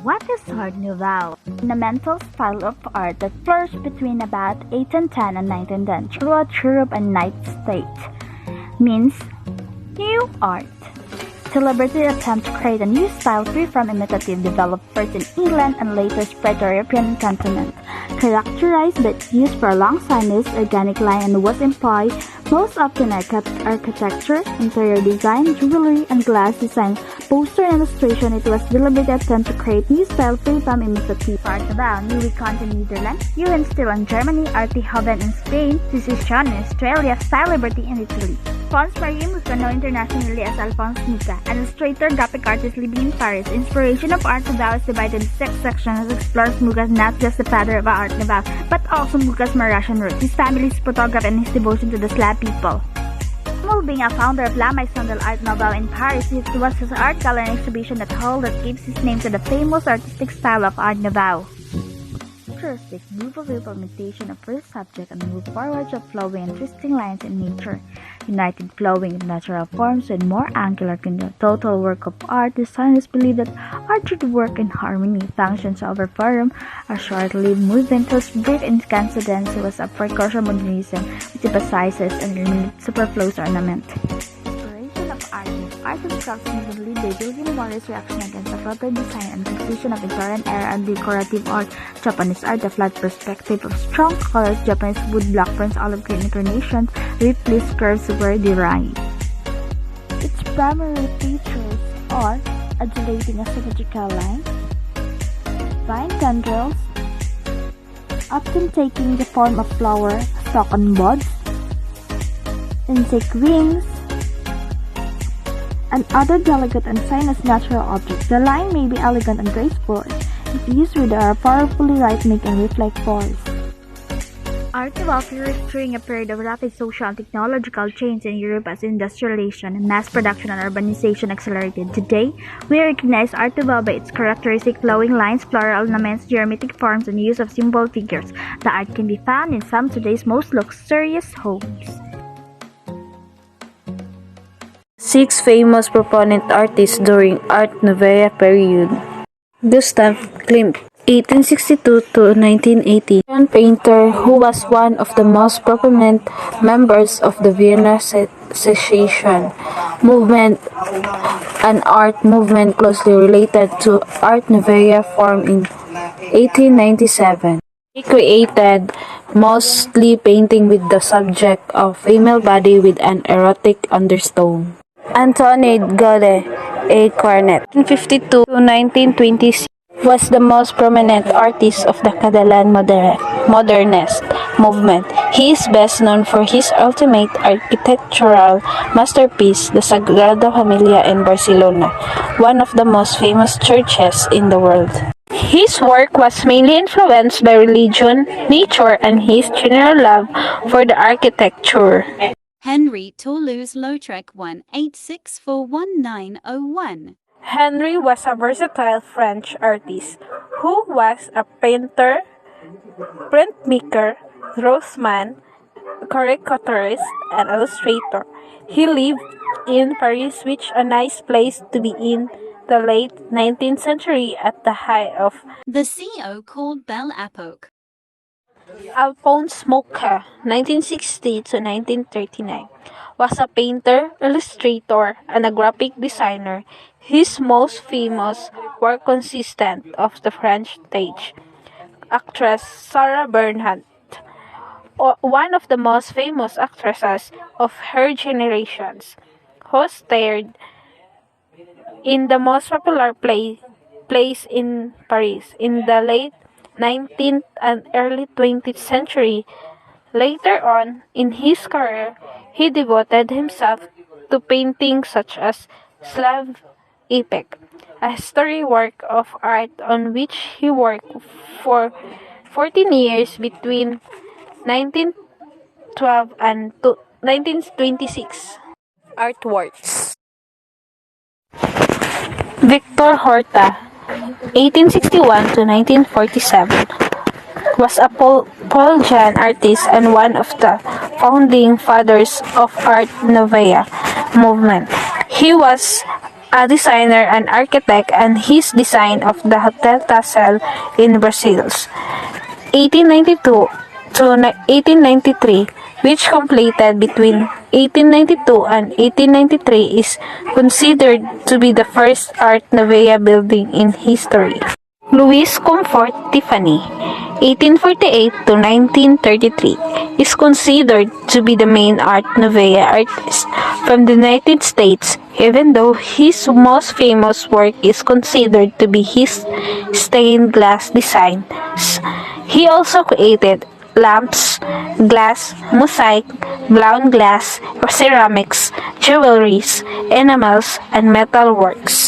What is Art Nouveau? A fundamental style of art that flourished between about 1810 and 1910 throughout Europe and United States. Means new art. Celebrity attempt to create a new style free from imitative developed first in England and later spread to European continent. Characterized by its use for a long sinus, organic line and was employed most often in architecture, interior design, jewelry, and glass design. Poster and illustration, it was deliberate attempt to create new style free from imitative art about New Icon in Netherlands, UN still in Germany, Artihoven in Spain, Decision in Australia, Style Liberty in Italy. Fons Marie Musa, known internationally as Alphonse Musa, an illustrator, graphic artist living in Paris. Inspiration of Art Nouveau is divided into 6 sections as explores Muga's not just the father of Art Nouveau, but also Muga's Mauritian roots, his family's photography, and his devotion to the Slav people. While being a founder of La Maison de l'Art Nouveau in Paris, it was his art gallery and exhibition at Hall that gives his name to the famous artistic style of Art Nouveau. Characteristic nouveau implementation of first subject and move forward of flowing and twisting lines in nature, united flowing in natural forms with more angular contour. Total work of art, designers believe that art should work in harmony, functions over form. A short-lived movement whose brief incandescence was a precursor modernism, which emphasizes and eliminates superfluous ornament. Inspiration of art. Art instructs movement by William Morris' reaction against the proper design and precision of Victorian era and decorative art. Japanese art, the flat perspective of strong colors, Japanese wood block prints, olive green incarnations, Ripley's curves were derived. Its primary features are adulating a symmetrical line, vine tendrils, often taking the form of flower, stalk and buds, insect wings, and other delicate and sinus natural objects. The line may be elegant and graceful if used with a powerfully rhythmic and reflect force. Art Nouveau flourished during a period of rapid social and technological change in Europe as industrialization, mass production, and urbanization accelerated. Today, we recognize Art Nouveau by its characteristic flowing lines, floral ornaments, geometric forms, and use of symbol figures. The art can be found in some of today's most luxurious homes. 6 famous proponent artists during Art Nouveau period. Gustav Klimt, 1862 to 1980, German painter who was one of the most prominent members of the Vienna Secession movement, an art movement closely related to Art Nouveau formed in 1897. He created mostly painting with the subject of female body with an erotic undertone. Antoine Gaude, a cornet, 1952 to 1926, was the most prominent artist of the Catalan modernist movement. He is best known for his ultimate architectural masterpiece, the Sagrada Familia in Barcelona, one of the most famous churches in the world. His work was mainly influenced by religion, nature, and his general love for the architecture. Henry Toulouse-Lautrec 186419101. Henry was a versatile French artist who was a painter, printmaker, draftsman, caricaturist, and illustrator. He lived in Paris, which a nice place to be in the late 19th century at the height of The so-called Belle Epoque. Alphonse Mucha, 1960 to 1939, was a painter, illustrator, and a graphic designer. His most famous work consisted of the French stage actress Sarah Bernhardt, one of the most famous actresses of her generations, who starred in the most popular plays in Paris in the late 19th and early 20th century. Later on in his career, he devoted himself to painting such as Slav Epic, a history work of art on which he worked for 14 years between 1912 and 1926. Artworks. Victor Horta, 1861 to 1947, was a Polish artist and one of the founding fathers of Art Nouveau movement. He was a designer and architect, and his design of the Hotel Tassel in Brazil's 1892 to 1893, which completed between 1892 and 1893, is considered to be the first Art Nouveau building in history. Louis Comfort Tiffany, 1848 to 1933, is considered to be the main Art Nouveau artist from the United States, even though his most famous work is considered to be his stained glass designs. He also created lamps, glass, mosaic, blown glass, ceramics, jewelries, enamels, and metal works.